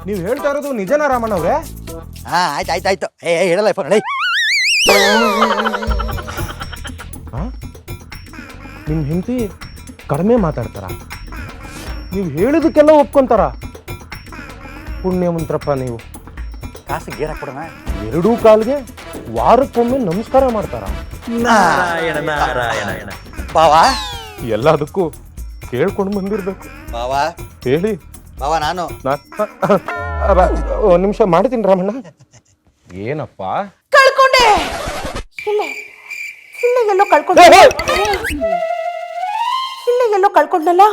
ನೀವು ಹೇಳ್ತಾ ಇರೋದು ನಿಜನಾ ರಾಮಣ್ಣ ಅವ್ರೆ? ಆಯ್ತು ಹೇಳಲ್ಲ ಫೋನ್ ಹೇಳಿ. ನಿಮ್ಮ ಹೆಂಡತಿ ಕಡಿಮೆ ಮಾತಾಡ್ತಾರ, ನೀವು ಹೇಳಿದಕ್ಕೆಲ್ಲ ಒಪ್ಕೊಂತಾರ. ಪುಣ್ಯ ಮಂತ್ರಪ್ಪ ನೀವು. ಕಾಸು ಗೇರ್ ಹಾಕ್ಬಿಡೋಣ. ಎರಡೂ ಕಾಲ್ಗೆ ವಾರಕ್ಕೊಮ್ಮೆ ನಮಸ್ಕಾರ ಮಾಡ್ತಾರ. ನಾರಾಯಣ ನಾರಾಯಣ. ಬಾವಾ ಎಲ್ಲದಕ್ಕೂ ಕೇಳ್ಕೊಂಡು ಬಂದಿರ್ಬೇಕು. ಬಾವಾ ಹೇಳಿ. ಬಾವಾ ನಾನು ಒಂದು ನಿಮಿಷ ಮಾಡ್ತೀನಿ ರಾಮಣ್ಣ. ಏನಪ್ಪ? ಕಳ್ಕೊಂಡೆ. ಎಲ್ಲೋ ಕಳ್ಕೊಂಡೆ. ಎಲ್ಲೋ ಕಳ್ಕೊಂಡಲ್ಲ.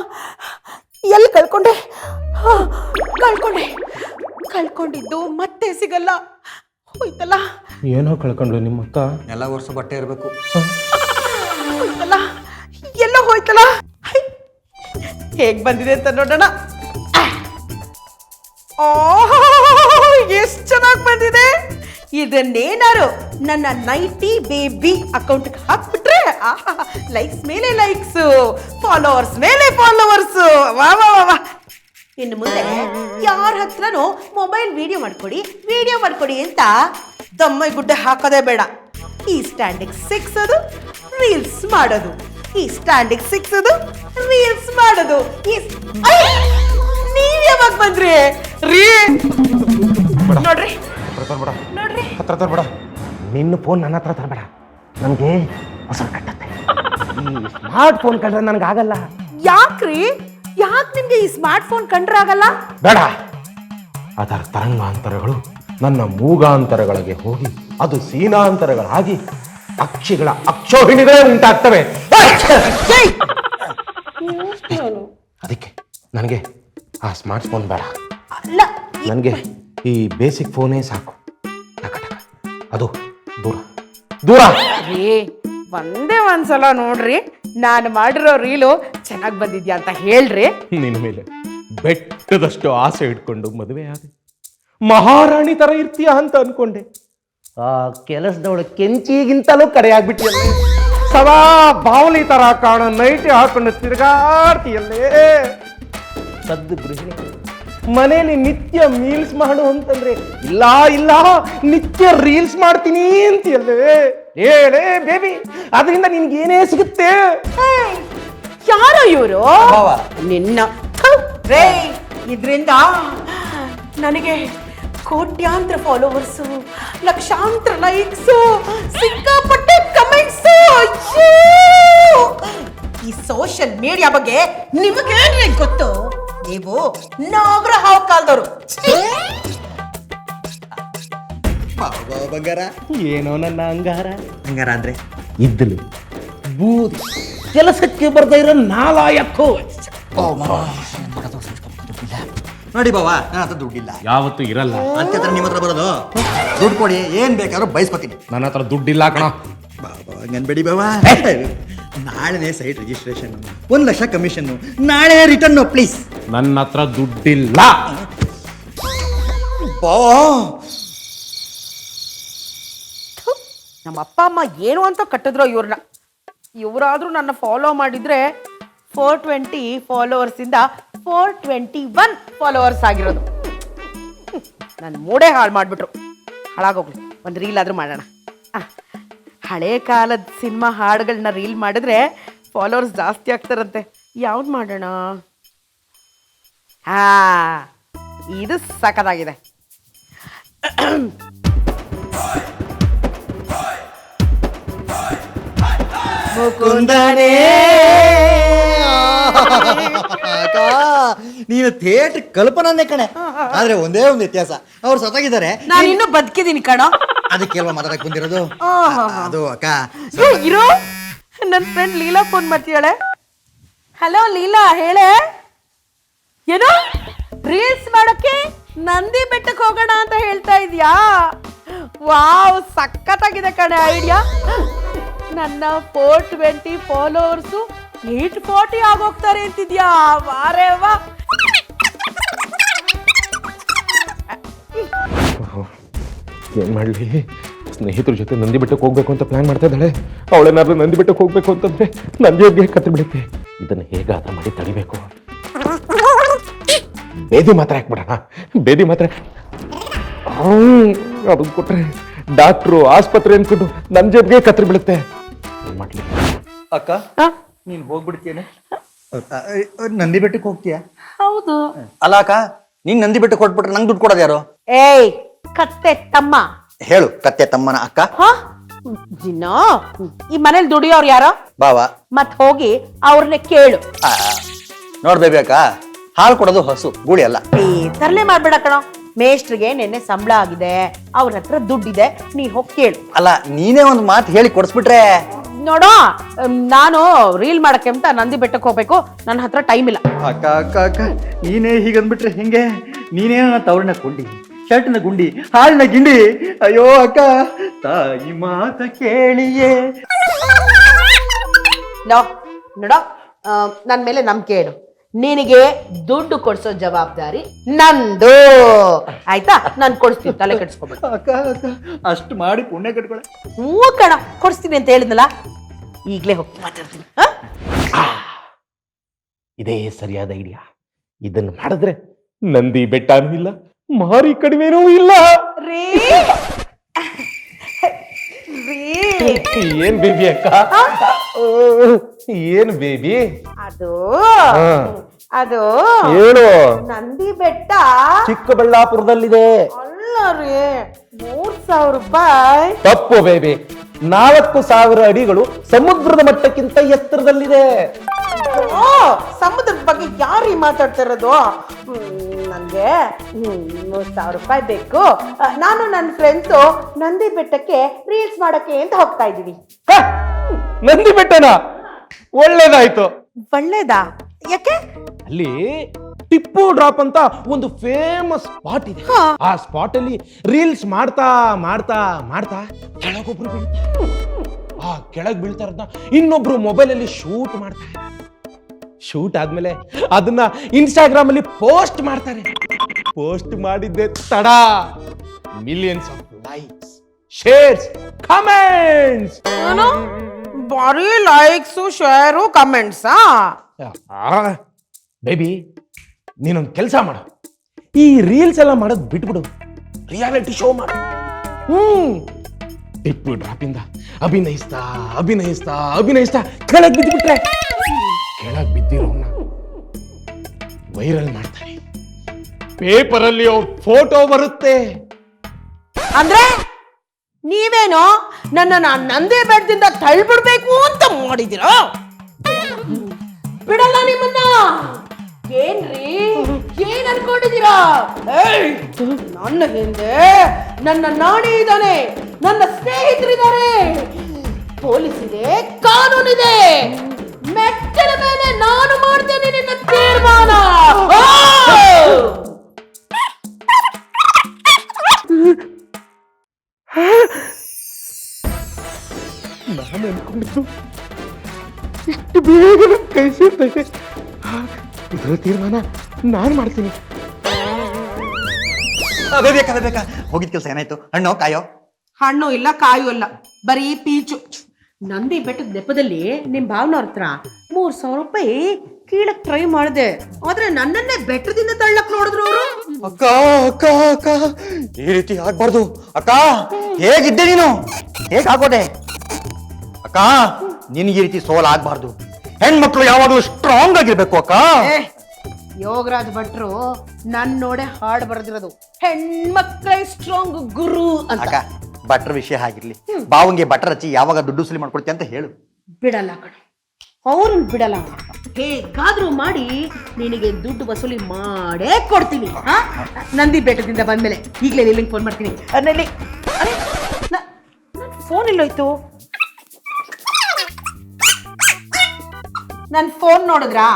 ಎಲ್ಲಿ ಕಳ್ಕೊಂಡೆ? ಕಳ್ಕೊಂಡಿದ್ದು ಮತ್ತೆ ಸಿಗಲ್ಲ. ಹೋಯ್ತಲ್ಲ. ಏನೋ ಕಳ್ಕೊಂಡ್ಲು ನಿಮ್ಮಕ್ಕ? ಎಲ್ಲ ವರ್ಷ ಬಟ್ಟೆ ಇರಬೇಕು. ಹೋಯ್ತಲ್ಲ, ಎಲ್ಲ ಹೋಯ್ತಲ್ಲ. ಹೇಗ್ ಬಂದಿದೆ ಅಂತ ನೋಡೋಣ. ಎಷ್ಟು ಚೆನ್ನಾಗಿ ಬಂದಿದೆ. ಇದನ್ನೇನಾರು ನನ್ನ ನೈಟಿ ಬೇಬಿ ಅಕೌಂಟ್ಗೆ ಹಾಕ್ಬಿಟ್ರೆ ಲೈಕ್ಸ್ ಮೇಲೆ ಲೈಕ್ಸ್, ಫಾಲೋವರ್ಸ್ ಮೇಲೆ ಫಾಲೋವರ್ಸ್. ವಾ ವಾ ವಾ. ಇನ್ನು ಮುಂದೆ ಯಾರ ಹತ್ರನೂ ಮೊಬೈಲ್ ವಿಡಿಯೋ ಮಾಡ್ಕೊಡಿ ಅಂತ ದಮ್ಮೈ ಗುಡ್ಡೆ ಹಾಕೋದೇ ಬೇಡ. ಈ ಸ್ಟ್ಯಾಂಡಿಗೆ ಸಿಕ್ಸೋದು, ರೀಲ್ಸ್ ಮಾಡೋದು. ಈ ಸ್ಟ್ಯಾಂಡಿಗೆ ಸಿಕ್ಸೋದು, ರೀಲ್ಸ್ ಮಾಡೋದು. ನೀವ್ ಯಾವಾಗ ಬಂದ್ರಿ ರೀ? ನೋಡ್ರಿ ಹತ್ರ ತರಬೇಡ. ನಿನ್ನ ಫೋನ್ ನನ್ನ ಹತ್ರ ತರಬೇಡ. ನನಗೆ ಹೊಸ ಕಟ್ಟತ್ತೆ. ಈ ಸ್ಮಾರ್ಟ್ ಫೋನ್ ಕಂಡ್ರೆ ನನಗಾಗಲ್ಲ. ಯಾಕ್ರಿ? ಯಾಕೆ ನಿಮ್ಗೆ ಈ ಸ್ಮಾರ್ಟ್ ಫೋನ್ ಕಂಡ್ರೆ ಆಗಲ್ಲ? ಬೇಡ. ಅದರ ತರಂಗಾಂತರಗಳು ನನ್ನ ಮೂಗಾಂತರಗಳಿಗೆ ಹೋಗಿ ಅದು ಸೀನಾಂತರಗಳಾಗಿ ಪಕ್ಷಿಗಳ ಅಕ್ಷೋಹಿಣಿಗಳೇ ಉಂಟಾಗ್ತವೆ. ಅದಕ್ಕೆ ನನಗೆ ಆ ಸ್ಮಾರ್ಟ್ ಫೋನ್ ಬೇಡ. ಅಲ್ಲ, ನನಗೆ ಈ ಬೇಸಿಕ್ ಫೋನೇ ಸಾಕು. ಅದು ದೂರ ದೂರ. ರೀ ಒಂದೇ ಒಂದ್ಸಲ ನೋಡ್ರಿ, ನಾನು ಮಾಡಿರೋ ರೀಲು ಚೆನ್ನಾಗಿ ಬಂದಿದ್ಯಾ ಅಂತ ಹೇಳ್ರಿ. ನಿನ್ನ ಮೇಲೆ ಬೆಟ್ಟದಷ್ಟು ಆಸೆ ಇಟ್ಕೊಂಡು ಮದುವೆ ಆದೆ. ಮಹಾರಾಣಿ ತರ ಇರ್ತೀಯ ಅಂತ ಅನ್ಕೊಂಡೆ. ಆ ಕೆಲಸದವಳು ಕೆಂಚಿಗಿಂತಲೂ ಕರೆಯಾಗ್ಬಿಟ್ಟಿಯಲ್ಲೇ. ಸದಾ ಬಾವಲಿ ತರ ಕಾಣೋ ನೈಟಿ ಹಾಕೊಂಡು ತಿರುಗಾಡ್ತೀಯಲ್ಲೇ. ಸದ್ದು ಗೃಹಿಣಿ ಮನೇಲಿ ನಿತ್ಯ ಮೀಲ್ಸ್ ಮಾಡು ಅಂತಂದ್ರೆ ಇಲ್ಲ ನಿತ್ಯ ರೀಲ್ಸ್ ಮಾಡ್ತೀನಿ ಅಂತೀಯಲ್ಲೇ. ಹೇಳೇ ಬೇಬಿ, ಅದರಿಂದ ನಿನ್ಗೆ ಏನೇ ಸಿಗುತ್ತೆ? ಯಾರೋ ಇವರು ಬಾವಾ ನಿನ್ನ ರೇ. ಇದರಿಂದ ನನಗೆ ಕೋಟ್ಯಾಂತರ ಫಾಲೋವರ್ಸು, ಲಕ್ಷಾಂತರ ಲೈಕ್ಸು, ಸಿಕ್ಕಾಪಟ್ಟೆ ಕಮೆಂಟ್ಸು. ಈ ಸೋಷಿಯಲ್ ಮೀಡಿಯಾ ಬಗ್ಗೆ ನಿಮಗೇನ್ರಿ ಗೊತ್ತು? ನೀವು ನಾಗರ ಹಾವು ಕಾಲದವರು. ಬಂಗಾರ ಏನೋ ನನ್ನ ಅಂಗಾರ. ಬಂಗಾರ ಅಂದ್ರೆ ಇದ್ದಲು ಬೂದಿ ಕೆಲಸಕ್ಕೆ ಬರ್ದ ಇರೋ ನಾಲಾಯಕ್ಕೋ. ನೋಡಿ ಬಾವಾ, ನನ್ನ ಹತ್ರ ದುಡ್ಡಿಲ್ಲ. ಯಾವತ್ತೂ ಇರಲ್ಲ ಅಂತ ನಿಮ್ಮ ಹತ್ರ ಬರೋದು. ದುಡ್ಡು ಕೊಡಿ, ಏನ್ ಬೇಕಾದ್ರೂ ಬಯಸ್ಕೊತೀನಿ. ನನ್ನ ಹತ್ರ ದುಡ್ಡಿಲ್ಲ ಕಣ. ಬಾಬಾ ಹಂಗನ್ಬೇಡಿ ಬಾವಾ. ನಾಳೆನೇ ಸೈಟ್ ರಿಜಿಸ್ಟ್ರೇಷನ್, 1 ಲಕ್ಷ ಕಮಿಷನ್, ನಾಳೆ ರಿಟರ್ನ್ ಪ್ಲೀಸ್. ನನ್ನ ಹತ್ರ ದುಡ್ಡಿಲ್ಲ. ನಮ್ಮ ಅಪ್ಪ ಅಮ್ಮ ಏನು ಅಂತ ಕಟ್ಟಿದ್ರು ಇವ್ರನ್ನ. ಇವರಾದ್ರೂ ನನ್ನ ಫಾಲೋ ಮಾಡಿದ್ರೆ 420 ಫಾಲೋವರ್ಸ್ ಇಂದ 421 ಫಾಲೋವರ್ಸ್ ಆಗಿರೋದು. ನನ್ನ ಮೂಡೇ ಹಾಳು ಮಾಡಿಬಿಟ್ರು. ಹಾಳಾಗೋಗ್ಲಿ, ಒಂದು ರೀಲ್ ಆದ್ರೂ ಮಾಡೋಣ. ಹಳೆ ಕಾಲದ ಸಿನಿಮಾ ಹಾಡುಗಳನ್ನ ರೀಲ್ ಮಾಡಿದ್ರೆ ಫಾಲೋವರ್ಸ್ ಜಾಸ್ತಿ ಆಗ್ತಾರಂತೆ. ಯಾವ್ದು ಮಾಡೋಣ? ಇದು ಸಖತ್ತಾಗಿದೆ. ಮುಕುಂದನೇ ನೀನು ಥಿಯೇಟರ್ ಕಲ್ಪನೆ ಕಣೆ. ಆದ್ರೆ ಒಂದೇ ಒಂದು ವ್ಯತ್ಯಾಸ, ಅವ್ರು ಸತ್ತಾಗಿದ್ದಾರೆ, ನಾನು ಇನ್ನೂ ಬದುಕಿದ್ದೀನಿ ಕಣೋ. ಅದಕ್ಕೆ ಅಲ್ವಾ ಮಾತಾಡಕ್ ಬಂದಿರೋದು. ಅದು ಅಕ್ಕ ಇರೋ, ನನ್ನ ಫ್ರೆಂಡ್ ಲೀಲಾ ಫೋನ್ ಮಾಡ್ತೀಯಾಳೆ. ಹಲೋ ಲೀಲಾ, ಹೇಳೆ. ಏನು ರೀಲ್ಸ್ ಮಾಡೋಕೆ ನಂದಿ ಬೆಟ್ಟಕ್ಕೆ ಹೋಗೋಣ ಅಂತ ಹೇಳ್ತಾ ಇದೀಯಾ? ವಾವ್, ಸಖತ್ತಾಗಿದೆ ಕಣೆ ಐಡಿಯಾ. ನನ್ನ 420 ಫಾಲೋವರ್ಸು 840 ಆಗೋಗ್ತಾರೆ ಅಂತಿದ್ಯಾ? ವಾರೇ ವಾ. ಏನ್ ಮಾಡ್ಲಿ, ಸ್ನೇಹಿತರ ಜೊತೆ ನಂದಿ ಬೆಟ್ಟಕ್ಕೆ ಹೋಗ್ಬೇಕು ಅಂತ ಪ್ಲಾನ್ ಮಾಡ್ತಾ ಇದ್ದಾಳೆ. ಅವಳೇನಾದ್ರೂ ನಂದಿ ಬೆಟ್ಟಕ್ಕೆ ಹೋಗ್ಬೇಕು ಅಂತಂದ್ರೆ ನಂದಿಯೋಗ್ಗೆ ಕತ್ತು ಬಿಡುತ್ತೆ. ಇದನ್ನು ಹೇಗಾದ್ರೂ ಮಾಡಿ ತಡಿಬೇಕು. ಬೇದಿ ಮಾತ್ರ ಹಾಕ್ಬಿಡೋಣ. ಬೇದಿ ಮಾತ್ರ ಅದನ್ನ ಕೊಟ್ರೆ ಡಾಕ್ಟ್ರು ಆಸ್ಪತ್ರೆ ಅನ್ಕೊಂಡು ನನ್ನ ಜೇಬ್ಗೆ ಕತ್ರಿ ಬೀಳುತ್ತೆ. ಏನ್ ಮಾಡ್ಲಿ? ಅಕ್ಕ ನೀನ್ ಹೋಗ್ಬಿಡ್ತೀಯನೆ? ನಂದಿ ಬೆಟ್ಟಕ್ಕೆ ಹೋಗ್ತೀಯ? ಹೌದು. ಅಲ್ಲ ಅಕ್ಕ, ನೀನ್ ನಂದಿ ಬೆಟ್ಟಕ್ಕೆ ಕೊಟ್ಬಿಟ್ರೆ ನಂಗೆ ದುಡ್ಡು ಕೊಡೋದು ಯಾರು? ಏಯ್ ಕತ್ತೆ ತಮ್ಮ. ಹೇಳು ಕತ್ತೆ ತಮ್ಮನ ಅಕ್ಕ. ಜಿನ್ನ ಈ ಮನೇಲಿ ದುಡಿಯೋರು ಯಾರೋ ಬಾವ. ಮತ್ ಹೋಗಿ ಅವ್ರನ್ನೇ ಕೇಳು. ನೋಡ್ಬೇಬಿ ಅಕ್ಕ, ಹಾಲು ಕೊಡೋದು ಹಸು, ಗೂಳಿ ಅಲ್ಲ. ತರಲೆ ಮಾಡ್ಬೇಡ ಕಣೋ. ಮೇಷ್ಟ್ರಿಗೆ ನೆನ್ನೆ ಸಂಬಳ ಆಗಿದೆ, ಅವ್ರ ಹತ್ರ ದುಡ್ಡಿದೆ, ನೀ ಹೋಗಿ ಕೇಳು. ಅಲ್ಲ ನೀನೇ ಒಂದು ಮಾತು ಹೇಳಿ ಕೊಡಿಸ್ಬಿಟ್ರೆ. ನೋಡೋ, ನಾನು ರೀಲ್ ಮಾಡಕ್ಕೆ ಅಂತ ನಂದಿ ಬೆಟ್ಟಕ್ಕೆ ಹೋಗ್ಬೇಕು, ನನ್ನ ಹತ್ರ ಟೈಮ್ ಇಲ್ಲ. ಅಕ್ಕ ಅಕ್ಕ ಅಕ್ಕ ನೀನೇ ಹೀಗಂದ್ಬಿಟ್ರೆ ಹೆಂಗೆ? ನೀನೇ ತವರಿನ ಕೊಂಡಿ, ಶರ್ಟ್ನ ಗುಂಡಿ, ಹಾಲಿನ ಗಿಂಡಿ. ಅಯ್ಯೋ ಅಕ್ಕ, ತಾಯಿ ಮಾತ ಕೇಳಿಯೇ. ನೋಡೋ, ನನ್ ಮೇಲೆ ನಂಬಿಕೆ ಇಡು. ನಿನಗೆ ದುಡ್ಡು ಕೊಡ್ಸೋ ಜವಾಬ್ದಾರಿ ನಂದು, ಆಯ್ತಾ? ನಾನು ಕೊಡಿಸ್ತೀನಿ, ತಲೆ ಕೆಡಿಸ್ಕೊಬೇಡ. ಅಕ್ಕ ಅಕ್ಕ ಅಷ್ಟು ಮಾಡಿ ಪುಣ್ಯ ಕಟ್ಕೊಳ. ಹ್ಞೂ ಕಣ, ಕೊಡಿಸ್ತೀನಿ ಅಂತ ಹೇಳಿದ್ನಲ್ಲ, ಈಗಲೇ ಹೋಗಿ ಮಾತಾಡ್ತೀನಿ. ಇದೇ ಸರಿಯಾದ ಐಡಿಯಾ. ಇದನ್ನು ಮಾಡಿದ್ರೆ ನಂದಿ ಬೆಟ್ಟನೂ ಇಲ್ಲ, ಮಾರಿ ಕಡಿಮೆನೂ ಇಲ್ಲ. ಏನ್ ಬೇಬಿ ಅಕ್ಕ? ಏನ್ ಬೇಬಿ? ಅದು ಹೇಳು. ನಂದಿ ಬೆಟ್ಟ ಚಿಕ್ಕಬಳ್ಳಾಪುರದಲ್ಲಿದೆ. ಅಲ್ಲ ರೀ, 3,000 ರೂಪಾಯಿ. ತಪ್ಪು ಬೇಬಿ, 4,000 ಅಡಿಗಳು ಸಮುದ್ರದ ಮಟ್ಟಕ್ಕಿಂತ ಎತ್ತರದಲ್ಲಿದೆ. ಸಮುದ್ರದ ಬಗ್ಗೆ ಯಾರೀ ಮಾತಾಡ್ತಾ ಇರೋದು? ನನ್ಗೆ 3,000 ರೂಪಾಯಿ ಬೇಕು. ನಾನು ನನ್ನ ಫ್ರೆಂಡ್ಸು ನಂದಿ ಬೆಟ್ಟಕ್ಕೆ ರೀಲ್ಸ್ ಮಾಡಕ್ಕೆ ಅಂತ ಹೋಗ್ತಾ ಇದೀವಿ. ನಂದಿ ಬೆಟ್ಟನ? ಒಳ್ಳೇದಾಯ್ತು. ಒಳ್ಳೇದಾ? ಯಾಕೆ? ಅಲ್ಲಿ ಟಿಪ್ಪು ಡ್ರಾಪ್ ಅಂತ ಒಂದು ಫೇಮಸ್ ಸ್ಪಾಟ್ ಇದೆ. ಆ ಸ್ಪಾಟ್ ಅಲ್ಲಿ ರೀಲ್ಸ್ ಮಾಡ್ತಾ ಮಾಡ್ತಾ ಮಾಡ್ತಾ ಕೆಳಗೊಬ್ರು ಬೀಳ್ತಾರೆ. ಆ ಕೆಳಗ್ ಬೀಳ್ತಾರದ್ನ ಇನ್ನೊಬ್ರು ಮೊಬೈಲ್ ಅಲ್ಲಿ ಶೂಟ್ ಮಾಡ್ತಾರೆ. ಶೂಟ್ ಆದ್ಮೇಲೆ ಅದನ್ನ ಇನ್ಸ್ಟಾಗ್ರಾಮ್ ಅಲ್ಲಿ ಪೋಸ್ಟ್ ಮಾಡ್ತಾರೆ. ಪೋಸ್ಟ್ ಮಾಡಿದ್ದೆ ತಡ, millions of likes, shares, comments. ಬರೀ ಲೈಕ್ಸು, ಶೇರು, ಕಮೆಂಟ್ಸ್. ಬೇಬಿ, ನೀನೊಂದು ಕೆಲಸ ಮಾಡು. ಈ ರೀಲ್ಸ್ ಎಲ್ಲ ಮಾಡೋದು ಬಿಟ್ಬಿಡು, ರಿಯಾಲಿಟಿ ಶೋ ಮಾಡು. ಟಿಪ್ಪು ಡ್ರಾಪ್ ಇಂದ ಅಭಿನಯಿಸ್ತಾ ಅಭಿನಯಿಸ್ತಾ ಅಭಿನಯಿಸ್ತಾ ಕೆಳಗ್ ಬಿದ್ದುಬಿಟ್ರೆ, ಕೆಳಗ್ ಬಿದ್ದಿರೋನ್ನ ವೈರಲ್ ಮಾಡ್ತಾರೆ. ಪೇಪರ್ ಅಲ್ಲಿ ಅವ್ರ ಫೋಟೋ ಬರುತ್ತೆ. ಅಂದ್ರೆ ನೀವೇನೋ ನನ್ನ ನಂದಿ ಬೆಟ್ಟದಿಂದ ತಳ್ಬಿಡ್ಬೇಕು ಅಂತ ಮಾಡಿದಿರಾ? ಬಿಡಲ್ಲ ನಿಮ್ಮನ್ನ. ಏನ್ರಿ, ಏನ್ ಅನ್ಕೊಂಡಿದ್ದೀರಾ? ನನ್ನ ಹಿಂದೆ ನನ್ನ ನಾಣಿ ಇದ್ದಾನೆ, ನನ್ನ ಸ್ನೇಹಿತರಿದ್ದಾರೆ, ಪೊಲೀಸ್ ಇದೆ, ಕಾನೂನಿದೆ. ಮೆಟ್ಟಲ ಮೇಲೆ ನಾನು ಮಾಡ್ತೇನೆ ನಿನ್ನ ತೀರ್ಮಾನ. ನಾನು ಅನ್ಕೊಂಡಿದ್ದು ಇಷ್ಟು ಬೇಗ ಕೈ ಸೇರ್ತೈತೆ. ಇದರ ತೀರ್ಮಾನ ನಾನು ಮಾಡ್ತೀನಿ. ಬೇಕಾ ಹೋಗಿದ್ ಕೆಲಸ ಏನಾಯ್ತು? ಹಣ್ಣು ಕಾಯೋ? ಹಣ್ಣು ಇಲ್ಲ, ಕಾಯು ಇಲ್ಲ, ಬರೀ ಪೀಚು. ನಂದಿ ಬೆಟ್ಟದ ನೆಪದಲ್ಲಿ ನಿಮ್ ಭಾವನವ್ರ ಹತ್ರ 3,000 ರೂಪಾಯಿ ಕೀಳಕ್ ಟ್ರೈ ಮಾಡಿದೆ, ಆದ್ರೆ ನನ್ನನ್ನೇ ಬೆಟ್ಟದಿಂದ ತಳ್ಳಕ್ ನೋಡಿದ್ರು ಅವರು. ಅಕ್ಕ ಅಕ್ಕ ಅಕ್ಕ ಈ ರೀತಿ ಆಗ್ಬಾರ್ದು ಅಕ್ಕ. ಹೇಗಿದ್ದೆ ನೀನು? ಹೇಗಾಗೋದೆ ಅಕ್ಕ? ನಿನ್ಗೆ ಈ ರೀತಿ ಸೋಲ್ ಆಗ್ಬಾರ್ದು. ಹೆಣ್ಮಕ್ಳು ಯಾವಾಗಲೂ ಸ್ಟ್ರಾಂಗ್ ಆಗಿರ್ಬೇಕು ಅಕ್ಕ. ಯೋಗರಾಜ್ ಭಟ್ರು ನನ್ ನೋಡೆ ಹಾಡ್ ಬರೆದಿರೋದು, ಹೆಣ್ಮಕ್ಳೇ ಸ್ಟ್ರಾಂಗ್ ಗುರು ಅಂತ. ಅಕ್ಕ, ಭಟ್ರ ವಿಷಯ ಆಗಿರ್ಲಿ, ಬಾವಂಗೆ ಭಟ್ರ ಹಚ್ಚಿ ಯಾವಾಗ ದುಡ್ಡು ವಸೂಲಿ ಮಾಡ್ಕೊಡ್ತೀಯ ಅಂತ ಹೇಳು. ಬಿಡಲ್ಲ ಕಣೆ, ಅವ್ರನ್ನ ಬಿಡಲ್ಲ. ಹೇಗಾದ್ರೂ ಮಾಡಿ ನಿನಗೆ ದುಡ್ಡು ವಸೂಲಿ ಮಾಡೇ ಕೊಡ್ತೀನಿ. ನಂದಿ ಬೆಟ್ಟದಿಂದ ಬಂದ್ಮೇಲೆ ಈಗಲೇ ನಿಲ್ಲಿಂಗ್ ಫೋನ್ ಮಾಡ್ತೀನಿ. ಫೋನ್ ಎಲ್ಲೋಯ್ತು? ನನ್ ಫೋನ್ ನೋಡಿದ್ರಾ?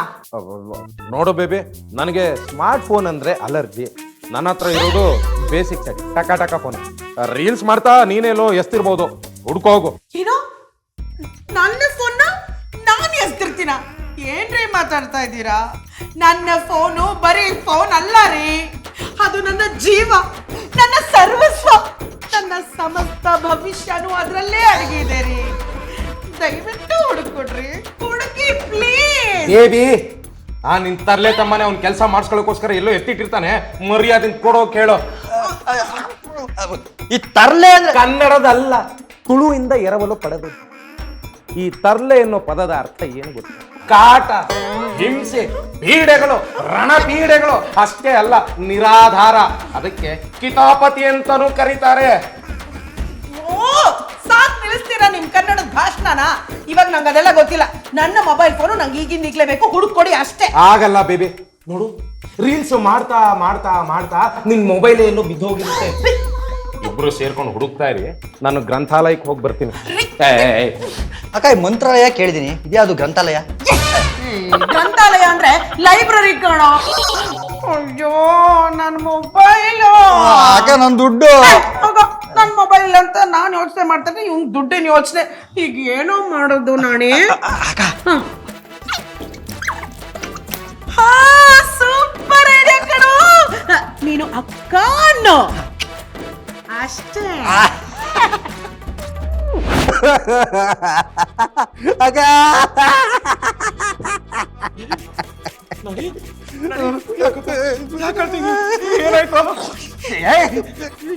ನೋಡು ಬೇಬಿ, ನನಗೆ ಸ್ಮಾರ್ಟ್ ಫೋನ್ ಅಂದ್ರೆ ಅಲರ್ಜಿ. ನನ್ನ ಹತ್ರ ಇರೋದು ಬೇಸಿಕ್ ಸೆಟ್, ಟಕ ಟಕ ಫೋನ್. ರೀಲ್ಸ್ ಮಾಡ್ತಾ ನೀನೇಲೋ ಎಸ್ತಿರ್ಬೋದು, ಹುಡ್ಕೋಗು. ಏನೋ ನನ್ನ ಫೋನ್ನ ನಾನು ಎಸ್ತಿರ್ತೀನ? ಏನ್ರಿ ಮಾತಾಡ್ತಾ ಇದ್ದೀರಾ? ನನ್ನ ಫೋನು ಬರೀ ಫೋನ್ ಅಲ್ಲ ರೀ, ಅದು ನನ್ನ ಜೀವ, ನನ್ನ ಸರ್ವಸ್ವ, ನನ್ನ ಸಮಸ್ತ ಅಂತ ಭವಿಷ್ಯನೂ ಅದ್ರಲ್ಲೇ ಅಡಗಿದೆ ರೀ. ದಯವಿಟ್ಟು ಹುಡುಕೊಡ್ರಿ, ಹುಡುಕಿ ಪ್ಲೀಸ್. ಬೇಬಿ ನಿನ್ ತರ್ಲೆ ತಮ್ಮನೆ ಅವ್ನ್ ಕೆಲಸ ಮಾಡಿಸ್ಕೊಳ್ಳೋಕೋಸ್ಕರ ಎಲ್ಲೋ ಎತ್ತಿಟ್ಟಿರ್ತಾನೆ, ಮರ್ಯಾದೆ ಕೊಡೋ ಕೇಳೋ. ಈ ತರ್ಲೆ ಅಂದ್ರೆ ಕನ್ನಡದಲ್ಲ, ತುಳುವಿಂದ ಎರವಲು ಪಡೆದು. ಈ ತರ್ಲೆ ಎನ್ನೋ ಪದದ ಅರ್ಥ ಏನು ಗೊತ್ತ? ಕಾಟ, ಹಿಂಸೆ, ಪೀಡೆಗಳು, ರಣಪೀಡೆಗಳು ಅಷ್ಟೇ ಅಲ್ಲ, ನಿರಾಧಾರ. ಅದಕ್ಕೆ ಕಿತಾಪತಿ ಅಂತಾನೂ ಕರೀತಾರೆ. ಓ ಸಾಕ್, ನಿಲ್ಲಿಸ್ತೀರಾ ನಿಮ್ ಕನ್ನಡದ ಭಾಷಣನ? ಇವಾಗ ನಂಗೆ ಅದೆಲ್ಲ ಗೊತ್ತಿಲ್ಲ. ನನ್ನ ಮೊಬೈಲ್ ಫೋನು ನಂಗೆ ಈಗಿಂದ ಬೇಕು, ಹುಡುಕೊಡಿ ಅಷ್ಟೇ. ಆಗಲ್ಲ ಬೇಬಿ, ನೋಡು ರೀಲ್ಸ್ ಮಾಡ್ತಾ ಮಾಡ್ತಾ ಮಾಡ್ತಾ ನಿನ್ ಮೊಬೈಲ್ ಎಲ್ಲೋ ಬಿದ್ದೋಗಿರುತ್ತೆ. ಇಬ್ರು ಸೇರ್ಕೊಂಡು ಹುಡುಕ್ತಾ ಇರಿ, ನಾನು ಗ್ರಂಥಾಲಯಕ್ಕೆ ಹೋಗಿ ಬರ್ತೀನಿ. ಅಕ್ಕ ಈ ಮಂತ್ರಾಲಯ ಕೇಳಿದೀನಿ, ಇದ್ಯಾವುದು ಗ್ರಂಥಾಲಯ? ಗ್ರಂಥಾಲಯ ಅಂದ್ರೆ ಲೈಬ್ರರಿ ಕಣೋ. ಅಯ್ಯೋ ನನ್ನ ಮೊಬೈಲು, ಅಕ್ಕ ನನ್ ದುಡ್ಡು. ನನ್ನ ಮೊಬೈಲ್ ಅಂತ ನಾನು ಯೋಚನೆ ಮಾಡ್ತೇನೆ, ಇವ್ನ್ ದುಡ್ಡಿನ ಯೋಚನೆ. ಈಗ ಏನೋ ಮಾಡೋದು ನಾನೇ? ಹಾ ಸೂಪರ್ ಐಡಿಯಾ ಕಣೋ. ನೀನು ಅಕ್ಕ ಅನ್ನೋ ಅಷ್ಟೇ. ಅಕ್ಕ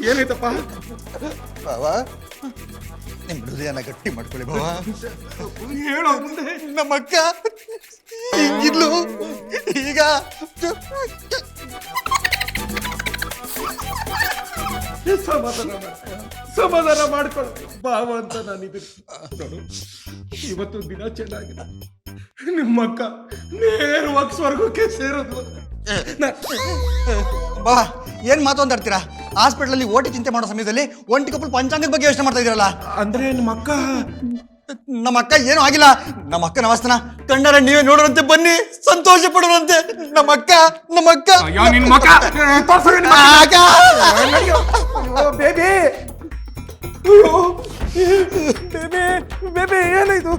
ಏನಾಯ್ತಪ್ಪ? ಬಾವ ನಿಮ್ ಹೃದಯನ ಗಟ್ಟಿ ಮಾಡ್ಕೊಳ್ಳಿ ಬಾವ. ಹೇಳೋ ಮುಂದೆ. ನಮ್ಮ ಅಕ್ಕ ಹಿಂಗಿದ್ಲು, ಈಗ ಸಮಾಧಾನ ಮಾಡ್ಕೊಳ್ಳ ಬಾವ ಅಂತ ನಾನಿದ್ದೀನಿ. ನೋಡು ಇವತ್ತು ದಿನ ಚೆನ್ನಾಗಿದೆ, ನಿಮ್ಮಕ್ಕ ನೇರವಾಗಿ ಸ್ವರ್ಗಕ್ಕೆ ಸೇರೋದು. ಬಾ ಏನ್ ಮಾತಾಡ್ತೀರಾ? ಹಾಸ್ಪಿಟಲ್ ಓಟಿ ಚಿಂತೆ ಮಾಡೋ ಸಮಯದಲ್ಲಿ ಒಂಟಿ ಕಪ್ಪಲ್ ಪಂಚಾಂಗದ ಬಗ್ಗೆ ಯೋಚನೆ ಮಾಡ್ತಾ ಇದೀರಲ್ಲ. ಅಂದ್ರೆ ನಿಮ್ಮಕ್ಕ? ನಮ್ಮ ಅಕ್ಕ ಏನೂ ಆಗಿಲ್ಲ. ನಮ್ಮ ಅಕ್ಕನ ಅವಸ್ಥನ ಕಂಡರೆ ನೀವೇ ನೋಡೋರಂತೆ, ಬನ್ನಿ ಸಂತೋಷ ಪಡೋರಂತೆ. ನಮ್ಮ ಅಕ್ಕ ನಿನ್ ಮಕ್ಕ ಬೇಬಿ, ಬೇಬಿ ಏನಾಯ್ತು?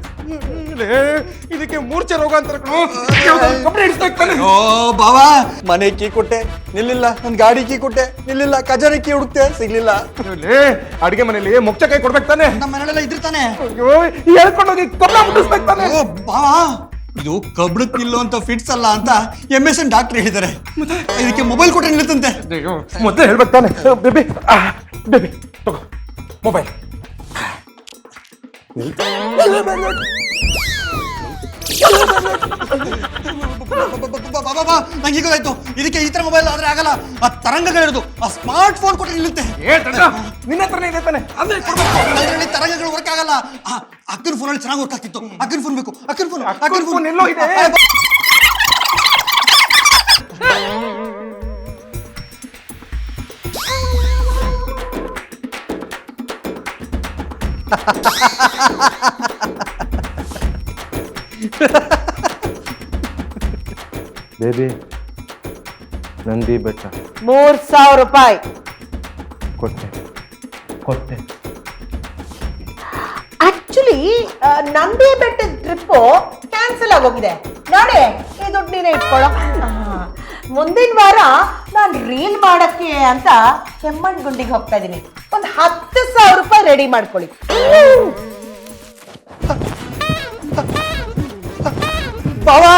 ಇದಕ್ಕೆ ಮೂರ್ಛೆ ರೋಗ ಅಂತ. ಓ ಬಾವಾ, ಮನೆ ಕೀ ಕೊಟ್ಟೆ ನಿಲ್ಲಿಲ್ಲ, ನನ್ ಗಾಡಿ ಕೀ ಕೊಟ್ಟೆ ನಿಲ್ಲಿಲ್ಲ, ಖಜಾನೆ ಕೀ ಹುಡುಕ್ತೆ ಸಿಗ್ಲಿಲ್ಲ. ಅಡಿಗೆ ಮನೇಲಿ ಮುಚ್ಚ ಕೈ ಕೊಡ್ಬೇಕು ತಾನೆ? ನಮ್ಮ ಮನೆಯಲ್ಲ ಇದ್ರಿತಾನೆ. ಹೇಳ್ಕೊಂಡೋಗಿ ಕಬ್ಬ ಮುಟ್ಟಿಸ್ಬೇಕು ತಾನೆ? ಓ ಬಾವಾ, ಇದು ಕಬ್ಳಕ್ ನಿಲ್ಲುವಂತ ಫಿಟ್ಸ್ ಅಲ್ಲ ಅಂತ MSN ಡಾಕ್ಟರ್ ಹೇಳಿದ್ದಾರೆ. ಇದಕ್ಕೆ ಮೊಬೈಲ್ ಕೊಟ್ಟರೆ ನಿಲ್ಲುತ್ತಂತೆ. ಮೊದಲೇ ಹೇಳ್ಬೇಕು ತಾನೆ? ಬೇಬಿ ಬೇಬಿ ತಗೋ ಮೊಬೈಲ್. ನಂಗೆ ಗೊತ್ತಾಯ್ತು, ಇದಕ್ಕೆ ಈ ತರ ಮೊಬೈಲ್ ಆದ್ರೆ ಆಗಲ್ಲ. ಆ ತರಂಗಗಳಿರೋದು, ಆ ಸ್ಮಾರ್ಟ್ ಫೋನ್ ಕೊಟ್ಟರೆ ನಿಲ್ಲುತ್ತೆ. ನಿನ್ನ ಹತ್ರನೇ ಇದೆ ತಾನೆ? ಅದರಲ್ಲಿ ತರಂಗಗಳು ವರ್ಕ್ ಆಗಲ್ಲ. ಅಕ್ಕನ ಫೋನಲ್ಲಿ ಚೆನ್ನಾಗಿ ವರ್ಕ್ ಆಗ್ತಿತ್ತು. ಅಕ್ಕನ ಫೋನ್ ಬೇಕು, ಅಕ್ಕನ ಫೋನ್ ಎಲ್ಲೋ ಇದೆ. ಬೇಬಿ ನಂದಿ ಬೆಟ್ಟ 3,000 ರೂಪಾಯಿ ಕೊಟ್ಟೆ. ಆಕ್ಚುಲಿ ನಂದಿ ಬೆಟ್ಟದ ಟ್ರಿಪ್ ಕ್ಯಾನ್ಸಲ್ ಆಗೋಗಿದೆ ನೋಡಿ. ಈ ದುಡ್ಡು ನೀನೇ ಇಟ್ಕೊಳ್ಳೋ. ಮುಂದಿನ ವಾರ ನಾನು ರೀಲ್ ಮಾಡಕ್ಕೆ ಅಂತ ಕೆಮ್ಮಣ್ಣಗುಂಡಿಗೆ ಹೋಗ್ತಾ ಇದ್ದೀನಿ. ಒಂದು 10,000 ರೂಪಾಯಿ ರೆಡಿ ಮಾಡ್ಕೊಳ್ಳಿ. ಬಾವಾ